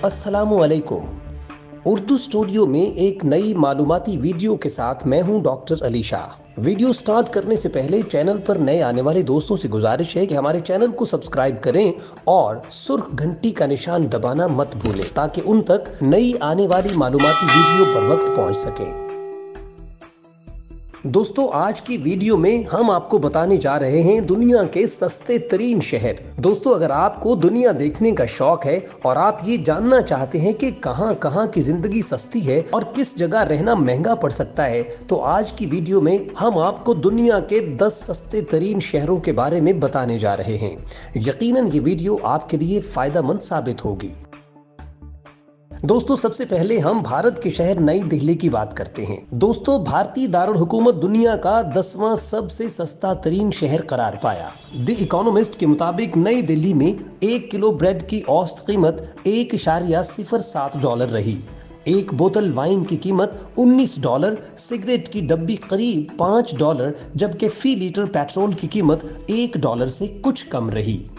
अस्सलामुअलैकुम। उर्दू स्टूडियो में एक नई मालूमाती वीडियो के साथ मैं हूं doctor Ali Shah. Video start करने से पहले चैनल पर नए आने वाले दोस्तों से गुजारिश है कि हमारे चैनल को सब्सक्राइब करें और सुर्ख घंटी का निशान दबाना मत भूलें ताकि उन तक नई आने वाली मालूमाती वीडियो पर वक्त पहुंच सके। दोस्तों, आज की वीडियो में हम आपको बताने जा रहे हैं दुनिया के सस्ते तरीन शहर। दोस्तों, अगर आपको दुनिया देखने का शौक है और आप ये जानना चाहते हैं कि कहां की जिंदगी सस्ती है और किस जगह रहना महंगा पड़ सकता है, तो आज की वीडियो में हम आपको दुनिया के 10 सस्ते तरीन शहरों के बारे में बताने जा रहे हैं। यकीनन ये वीडियो आपके लिए फायदेमंद साबित होगी। दोस्तों, सबसे पहले हम भारत के शहर नई दिल्ली की बात करते हैं। दोस्तों, भारतीय दारुल हुकूमत दुनिया का 10वां सबसे सस्ता तरीन शहर करार पाया। द इकोनॉमिस्ट के मुताबिक नई दिल्ली में 1 किलो ब्रेड की औसत कीमत $1.07 रही। एक बोतल वाइन की कीमत $19, सिगरेट की डब्बी करीब $5, जबकि फी लीटर पेट्रोल की कीमत $1 से कुछ कम रही।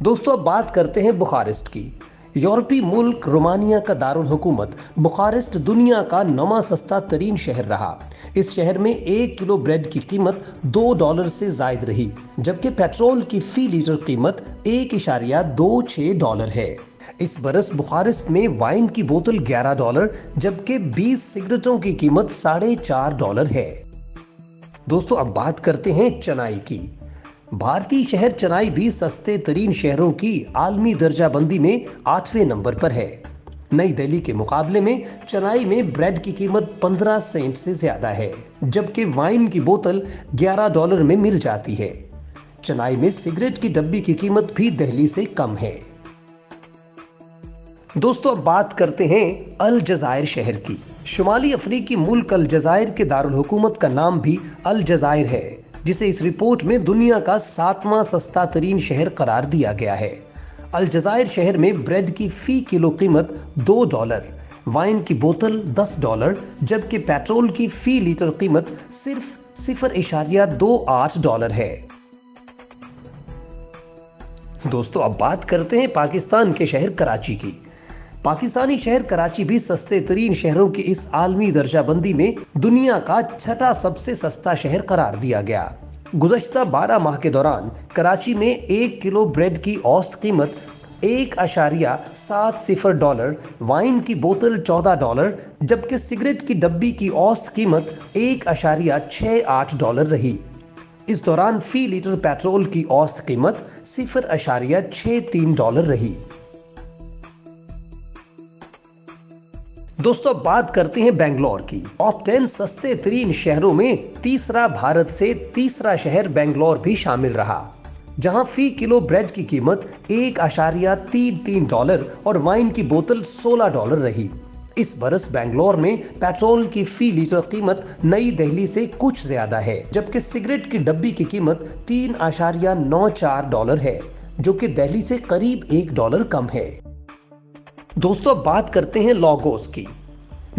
दोस्तों, अब बात करते हैं बुखारेस्ट की। यूरोपीय मुल्क रोमानिया का दारुल हुकूमत बुखारेस्ट दुनिया का 9वां सस्ता तरीन शहर रहा। इस शहर में 1 किलो ब्रेड की कीमत $2 से जायद रही, जबकि पेट्रोल की फी लीटर कीमत $1.26 है। इस बरस बुखारेस्ट में वाइन की बोतल $11, जबकि 20 सिगरेटों की कीमत $4.5 है। दोस्तों, अब बात करते हैं चेन्नई की। भारतीय शहर चेन्नई भी सस्ते तरीन शहरों की आलमी दर्जाबंदी में 8वें नंबर पर है। नई दिल्ली के मुकाबले में चेन्नई में ब्रेड की कीमत 15 सेंट से ज्यादा है, जबकि वाइन की बोतल $11 में मिल जाती है। चेन्नई में सिगरेट की डब्बी की कीमत भी दिल्ली से कम है। दोस्तों, अब बात करते हैं अल जज़ायर शहर की। शुमाली अफ्रीकी मुल्क अल जज़ायर के दारुल हुकूमत का नाम भी अल जज़ायर है, जिसे इस रिपोर्ट में दुनिया का 7वां सस्ता तरीन शहर करार दिया गया है। अल जज़ायर शहर में ब्रेड की फी किलो कीमत $2, वाइन की बोतल $10, जबकि पेट्रोल की फी लीटर कीमत सिर्फ $0.28 है। दोस्तों, अब बात करते हैं पाकिस्तान के शहर कराची की। पाकिस्तानी शहर कराची भी सस्ते तरीन शहरों की इस आलमी दर्जाबंदी में दुनिया का 6वां सबसे सस्ता शहर करार दिया गया। गुज़श्ता 12 माह के दौरान कराची में 1 किलो ब्रेड की औसत कीमत $1.70, वाइन की बोतल $14, जबकि सिगरेट की डब्बी की औसत कीमत $1.68 रही। इस दौरान फी लीटर पेट्रोल की औसत कीमत $0.63 रही। दोस्तों, बात करते हैं बेंगलोर की। टॉप 10 सस्ते तरीन शहरों में भारत से तीसरा शहर बेंगलोर भी शामिल रहा, जहां फी किलो ब्रेड की कीमत $1.33 और वाइन की बोतल $16 रही। इस बरस बेंगलोर में पेट्रोल की फी लीटर कीमत नई दिल्ली से कुछ ज्यादा है, जबकि सिगरेट की डब्बी की कीमत $3.94 है, जो कि दिल्ली से करीब $1 कम है। दोस्तों, बात करते हैं लागोस की।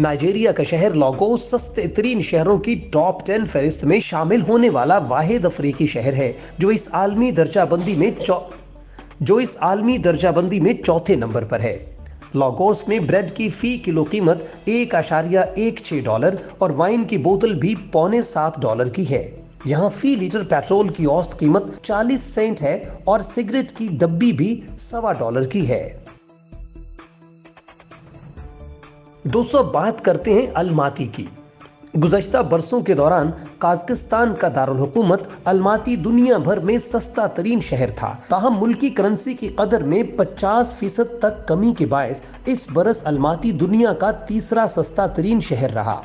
नाइजीरिया का शहर लागोस सस्ते तरीन शहरों की टॉप 10 फहरिस्त में शामिल होने वाला वाहिद अफ्रीकी शहर है, जो इस आलमी दर्जाबंदी में चौथे नंबर पर है। लागोस में ब्रेड की फी किलो कीमत $1.16 और वाइन की बोतल भी $6.25 की है। यहाँ फी लीटर पेट्रोल की औसत कीमत 40 सेंट है और सिगरेट की डब्बी भी $1.25 की है। दोस्तों, बात करते हैं अलमाती की। गुज़श्ता बरसों के दौरान काज़किस्तान का दारुल हुकूमत अलमाती दुनिया भर में सस्ता तरीन शहर था। ताहम मुल्की करेंसी की कदर में 50% तक कमी के बायस इस बरस अलमाती दुनिया का तीसरा सस्ता तरीन शहर रहा।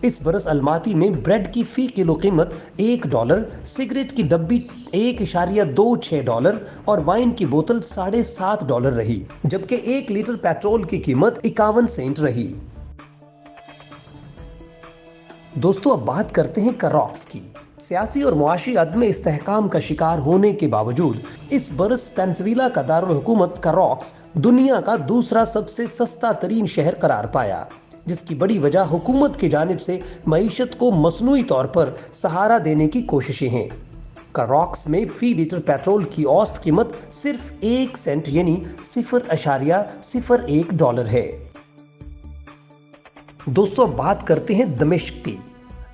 इस बरस अलमाती में ब्रेड की फी किलो कीमत $1, सिगरेट की डब्बी $1.26 और वाइन की बोतल $7.5 रही, जबकि 1 लीटर पेट्रोल की कीमत 51 सेंट रही। दोस्तों, अब बात करते हैं करॉक्स की। सियासी और मुआशी अदम इस्तेहकाम का शिकार होने के बावजूद इस बरस पेंसिल्वेनिया का दारुल हुकूमत करॉक्स दुनिया का दूसरा सबसे सस्ता तरीन शहर करार पाया, जिसकी बड़ी वजह हुकूमत की जानिब से मईशत को मसनूई तौर पर सहारा देने की कोशिशें हैं। करॉक्स में फी लीटर पेट्रोल की औसत कीमत सिर्फ 1 सेंट यानी $0.01 है। दोस्तों अब बात करते हैं दमिश्क की।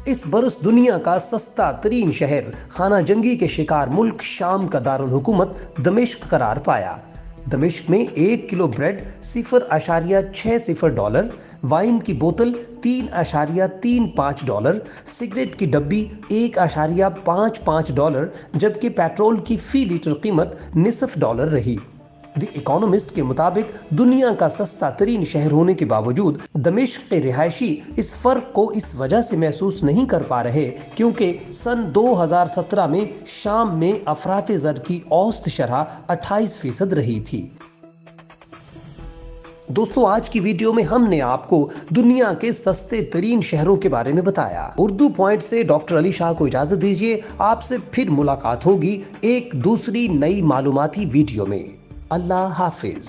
इस बरस दुनिया का सस्ता तरीन शहर खाना जंगी के शिकार मुल्क शाम का दारुल हुकूमत दमिश्क करार पाया। दमिश्क में 1 किलो ब्रेड $0.60, वाइन की बोतल $3.35, सिगरेट की डब्बी $1.55, जबकि पेट्रोल की फी लीटर कीमत $0.5 रही। द इकोनॉमिस्ट के मुताबिक दुनिया का सस्ता तरीन शहर होने के बावजूद दमिश्क के रिहायशी इस फर्क को इस वजह से महसूस नहीं कर पा रहे क्योंकि सन 2017 में शाम में अफराते ज़र की औसत शरह 28% रही थी। दोस्तों आज की वीडियो में हमने आपको दुनिया के सस्ते तरीन शहरों के बारे में बताया। उर्दू पॉइंट से डॉक्टर अली शाह को इजाजत दीजिए। आपसे फिर मुलाकात होगी एक दूसरी नई मालूमाती वीडियो में। अल्लाह हाफिज।